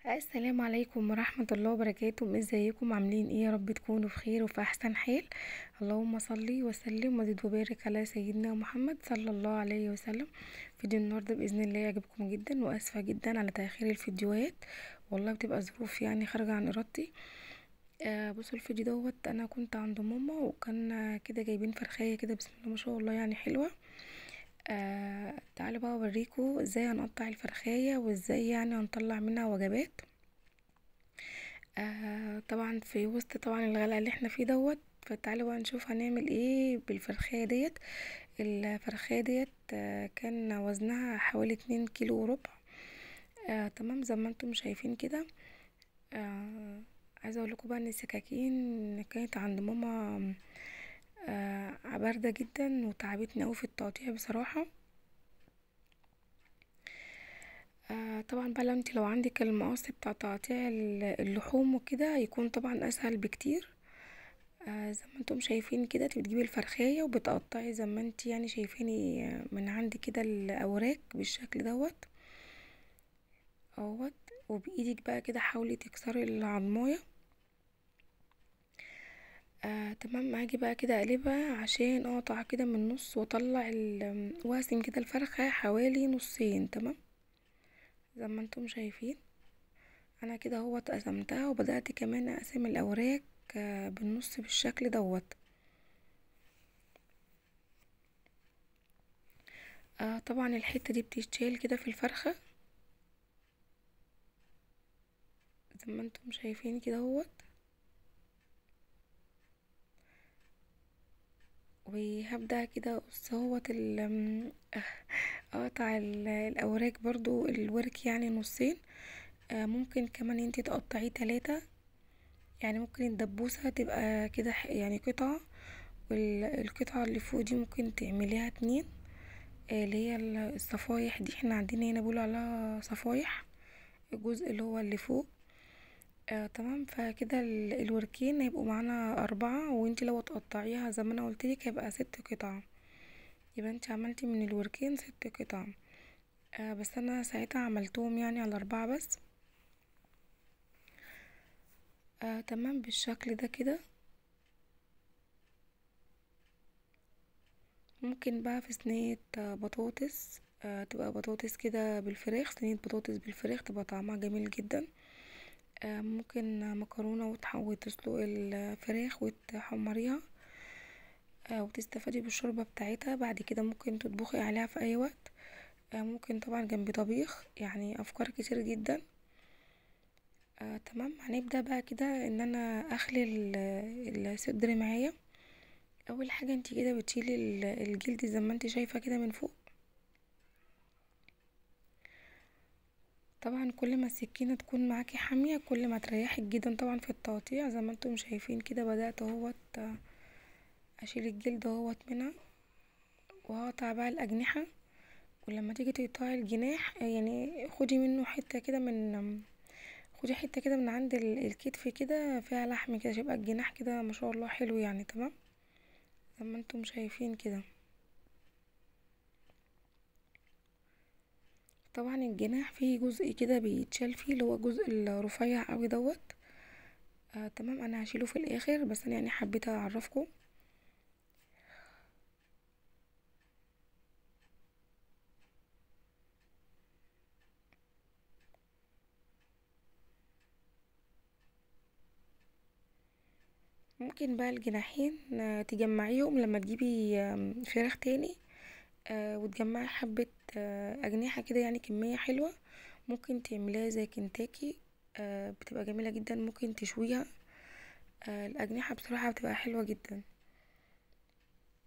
السلام عليكم ورحمة الله وبركاته. ازيكم عاملين ايه؟ يا رب تكونوا بخير وفي احسن حال. اللهم صلي وسلم وزد وبارك على سيدنا محمد صلى الله عليه وسلم. فيديو النهارده باذن الله يعجبكم جدا، واسفة جدا على تاخير الفيديوهات، والله بتبقى ظروف يعني خارجة عن ارادتي. بصوا الفيديو دوت، انا كنت عند ماما وكان كده جايبين فرخية كده بسم الله ما شاء الله يعني حلوة. تعالوا بقى اوريكم ازاي هنقطع الفرخية وازاي يعني هنطلع منها وجبات. طبعا في وسط طبعا الغلاء اللي احنا فيه دوت، فتعالوا بقى نشوف هنعمل ايه بالفرخية ديت. الفرخية ديت كان وزنها حوالي 2 كيلو وربع. تمام زي ما انتم شايفين كده. عايزة اقول لكم بقى ان السكاكين كانت عند ماما باردة جدا وتعبتني اوي في التقطيع بصراحة. طبعا بقى لو عندك المقص بتاع تقطيع اللحوم وكده يكون طبعا اسهل بكتير. زي ما انتم شايفين كده، انت بتجيبي الفرخية وبتقطعي زي ما انت يعني شايفيني من عندي كده الاوراق بالشكل دوت اهوت. وبايدك بقى كده حاولي تكسري العضمايه. تمام. هاجي بقى كده اقلبها عشان اقطع كده من النص واطلع واقسم كده الفرخة حوالي نصين. تمام زي ما انتم شايفين انا كده هو قسمتها، وبدأت كمان اقسم الاوراق بالنص بالشكل دوت. طبعا الحتة دي بتتشال كده في الفرخة زي ما انتم شايفين كده اهوت. وهبدأ كده اقص اهوت اقطع الاوراق برضو الورك يعني نصين. ممكن كمان انتي تقطعيه 3، يعني ممكن الدبوسة تبقى كده يعني قطعة، والقطعة اللي فوق دي ممكن تعمليها 2. اللي هي الصفايح دي احنا عندنا هنا بيقولوا عليها صفايح، الجزء اللي هو اللي فوق. تمام. فكده الوركين هيبقوا معانا 4، وانتي لو تقطعيها زي ما انا قلتلك هيبقى 6 قطع، يبقى انتي عملتي من الوركين 6 قطع. بس انا ساعتها عملتهم يعني على 4 بس. تمام بالشكل ده كده. ممكن بقى في صينية بطاطس، تبقى بطاطس كده بالفراخ، صينية بطاطس بالفراخ تبقى طعمها جميل جدا. ممكن مكرونة وتسلقي الفراخ وتحمريها، وتستفادي بالشوربة بتاعتها. بعد كده ممكن تطبخي عليها في اي وقت. ممكن طبعا جنب طبيخ، يعني افكار كتير جدا. تمام. هنبدأ بقى كده ان انا اخلي الصدر معايا. اول حاجة انتي كده بتشيلي الجلد زي ما انتي شايفة كده من فوق. طبعا كل ما السكينة تكون معاكي حامية كل ما تريحك جدا طبعا في التقطيع. زي ما انتم شايفين كده بدأت اهوت اشيل الجلد اهوت منها، وهقطع بقى الاجنحة. ولما تيجي تقطعي الجناح يعني خدي حتة كده من عند الكتف كده فيها لحم كده، يبقى الجناح كده ما شاء الله حلو يعني. تمام زي ما انتم شايفين كده. طبعا الجناح فيه جزء كده بيتشال فيه اللي هو الجزء الرفيع اوي دوت. تمام. انا هشيله في الاخر، بس انا يعني حبيت اعرفكم. ممكن بقى الجناحين تجمعيهم لما تجيبي فراخ تاني، وتجمعي حبة أجنحة كده، يعني كمية حلوة. ممكن تعمليها زي كنتاكي، بتبقى جميلة جدا. ممكن تشويها. الأجنحة بصراحة بتبقى حلوة جدا.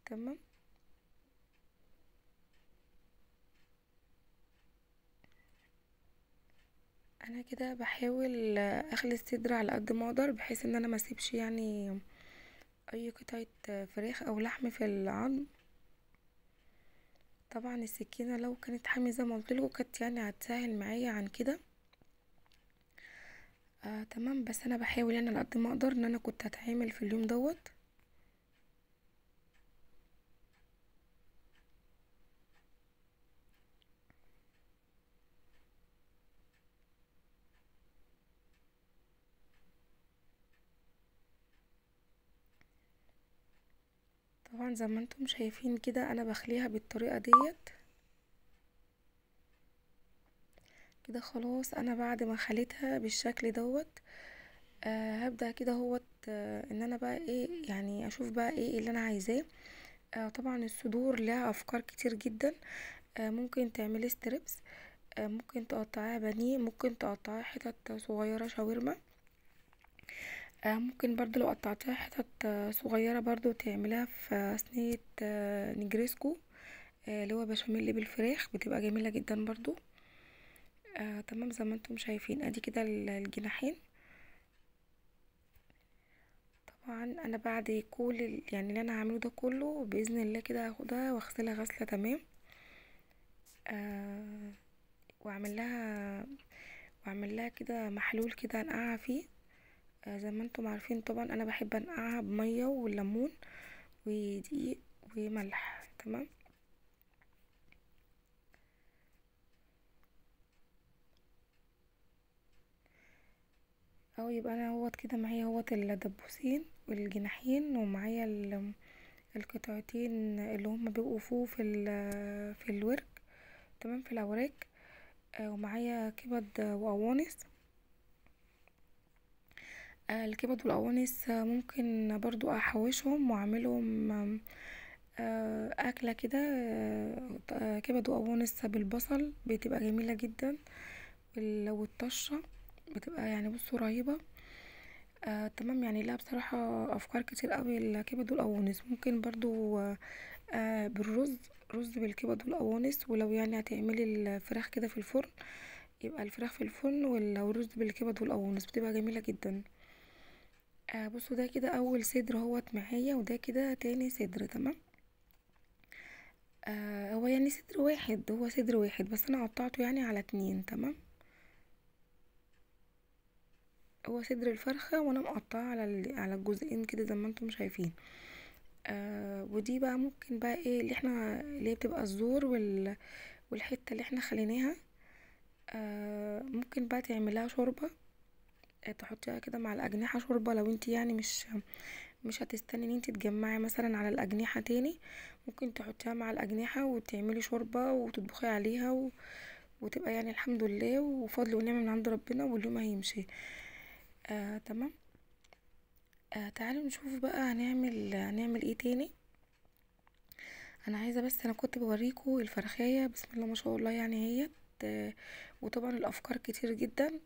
تمام. انا كده بحاول اخلي الصدر على قد ما اقدر، بحيث ان انا ما اسيبش يعني اي قطعة فراخ او لحم في العظم. طبعا السكينة لو كانت حامية زي ما قلتلكوا كانت يعني هتسهل معايا عن كده. تمام. بس انا بحاول يعني على قد ما اقدر ان انا كنت هتعامل في اليوم دوت. طبعا زي ما انتم شايفين كده انا بخليها بالطريقة ديت كده. خلاص انا بعد ما خليتها بالشكل دوت هبدأ كده هوت ان انا بقى ايه يعني اشوف بقى ايه اللي انا عايزاه. طبعا الصدور لها افكار كتير جدا. ممكن تعملي ستريبس، ممكن تقطعيها بانيه، ممكن تقطعيها حتت صغيرة شاورما. ممكن برضو لو قطعتيها حتت صغيرة برضو تعملها في صينية نجريسكو، اللي هو بشاميل بالفراخ، بتبقى جميلة جدا برضو. تمام زي ما انتم شايفين ادي كده الجناحين. طبعا انا بعد كل يعني اللي انا هعمله ده كله باذن الله كده هاخدها واغسلها غسله تمام. آه واعمل لها كده محلول كده انقعها فيه. زي ما انتم عارفين طبعا انا بحب انقعها بميه وليمون ودقيق وملح. تمام. او يبقى انا هوت كده معايا هوت الدبوسين والجناحين، ومعايا القطعتين اللي هما بيبقوا فوق في الورك. تمام في الاوراق. ومعايا كبد وقوانص. الكبد والقوانص ممكن برضو احوشهم واعملهم اكله كده. كبد وقوانص بالبصل بتبقى جميله جدا، والطشه بتبقى يعني بصوا رهيبه. تمام يعني لا بصراحه افكار كتير قوي الكبد والقوانص. ممكن برضو بالرز، رز بالكبد والقوانص. ولو يعني هتعملي الفراخ كده في الفرن يبقى الفراخ في الفرن والرز بالكبد والقوانص بتبقى جميله جدا. بصوا ده كده اول صدر اهوت معايا، وده كده تاني صدر. تمام. هو يعني صدر واحد، هو صدر واحد بس انا قطعته يعني على اتنين. تمام. هو صدر الفرخة وانا مقطعه على الجزئين كده زي ما انتم شايفين. ودي بقى ممكن بقى ايه اللي هي بتبقى الزور والحتة اللي احنا خليناها. ممكن بقى تعملها شوربة. تحطيها كده مع الأجنحة شوربة. لو انت يعني مش هتستني ان انت تجمعي مثلا على الأجنحة تاني، ممكن تحطيها مع الأجنحة وتعملي شوربة وتطبخي عليها وتبقى يعني الحمد لله وفضل ونعمة من عند ربنا واليوم هيمشي. تمام. تعالوا نشوف بقى هنعمل ايه تاني. انا عايزة بس انا كنت بوريكم الفرخية بسم الله ما شاء الله يعني هي. وطبعا الافكار كتير جدا.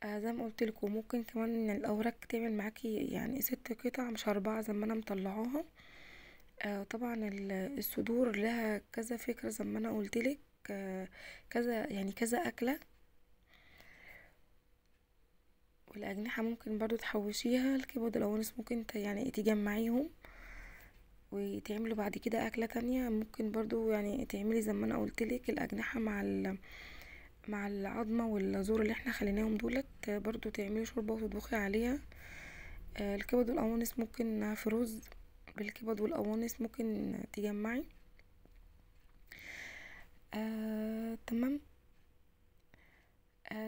زي ما قلت لكم ممكن كمان الاوراق تعمل معاكي يعني 6 قطع مش 4 زي ما انا مطلعاها. طبعا الصدور لها كذا فكرة زي ما انا قلتلك. كذا يعني كذا اكلة. والاجنحة ممكن برضو تحوشيها. الكبد والقوانص ممكن يعني تجمعيهم وتعملوا بعد كده اكلة تانية. ممكن برضو يعني تعملي زي ما انا قلتلك الاجنحة مع العظمة والزور اللي احنا خليناهم دولت برضو تعملي شوربة وتطبخي عليها. الكبد والقوانص ممكن في رز بالكبد والقوانص ممكن تجمعي. تمام.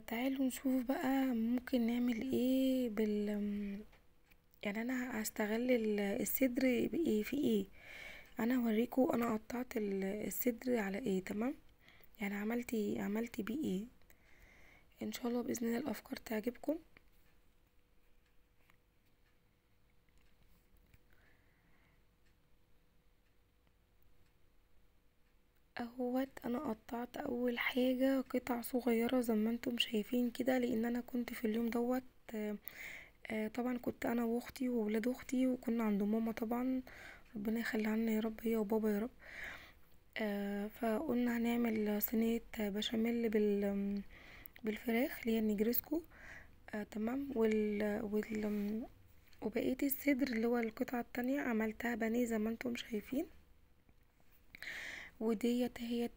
تعالوا نشوف بقى ممكن نعمل ايه يعني انا هستغل الصدر بايه في ايه. انا هوريكم انا قطعت الصدر على ايه. تمام. يعني عملتي بيه ايه. ان شاء الله باذن الله الافكار تعجبكم. اهوت انا قطعت اول حاجة قطع صغيرة زي ما انتم شايفين كده، لان انا كنت في اليوم دوت طبعا كنت انا واختي وولاد اختي وكنا عند ماما طبعا. ربنا يخليها لنا يا رب هي وبابا يا رب. فقلنا هنعمل صينية بشاميل بالفراخ اللي هي النجريسكو. تمام. وبقية الصدر اللي هو القطعة التانية عملتها بانيه زي ما انتم شايفين. وديت هي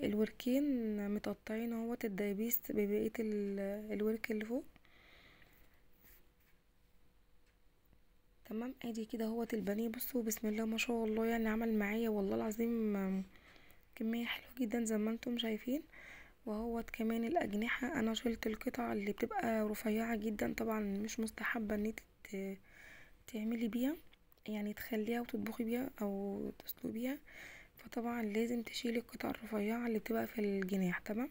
الوركين متقطعين اهوت الدبيس ببقية الورك اللي فوق. تمام. ادي كده اهوت البانيه. بصوا بسم الله ما شاء الله يعني عمل معايا والله العظيم كمية حلوة جدا زي ما انتم شايفين. وهوت كمان الأجنحة أنا شلت القطع اللي بتبقى رفيعة جدا طبعا مش مستحبة ان انت تعملي بيها. يعني تخليها وتطبخي بيها او تسلقيها. فطبعا لازم تشيلي القطع الرفيعة اللي بتبقى في الجناح. تمام،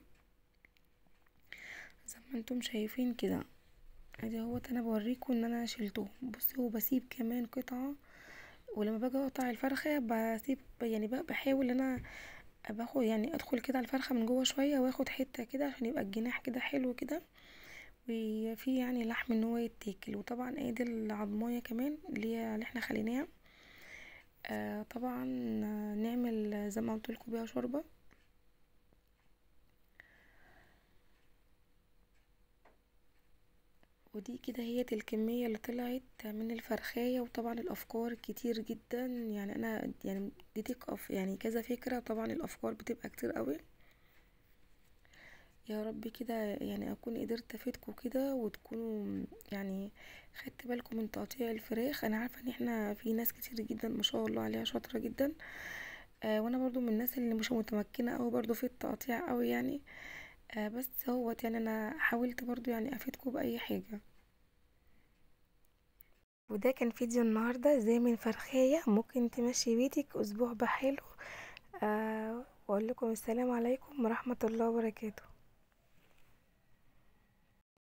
زي ما انتم شايفين كده. ادي اهوت انا بوريكم ان انا شلتهم. بصي، وبسيب كمان قطعة، ولما باجي اقطع الفرخة بسيب يعني بقى بحاول ان انا باخد يعني ادخل كده على الفرخة من جوه شوية واخد حتة كده عشان يبقى الجناح كده حلو كده، وفي يعني لحم ان هو يتاكل. وطبعا ادي العضمايه كمان اللي احنا خليناها. طبعا نعمل زي ما قلتلكوا بيها شوربه. ودي كده هي الكميه اللي طلعت من الفرخايه. وطبعا الافكار كتير جدا، يعني انا يعني اديتك يعني كذا فكره. طبعا الافكار بتبقى كتير قوي. يا رب كده يعني اكون قدرت افيدكم كده، وتكونوا يعني خدت بالكم من تقطيع الفراخ. انا عارفه ان احنا في ناس كتير جدا ما شاء الله عليها شاطره جدا. وانا برضو من الناس اللي مش متمكنه قوي برضو في التقطيع قوي يعني. بس هوت يعني انا حاولت برضو يعني افيدكم باي حاجه. وده كان فيديو النهارده ازاي من فرخايه ممكن تمشي بيتك اسبوع بحاله. واقول لكم السلام عليكم ورحمه الله وبركاته.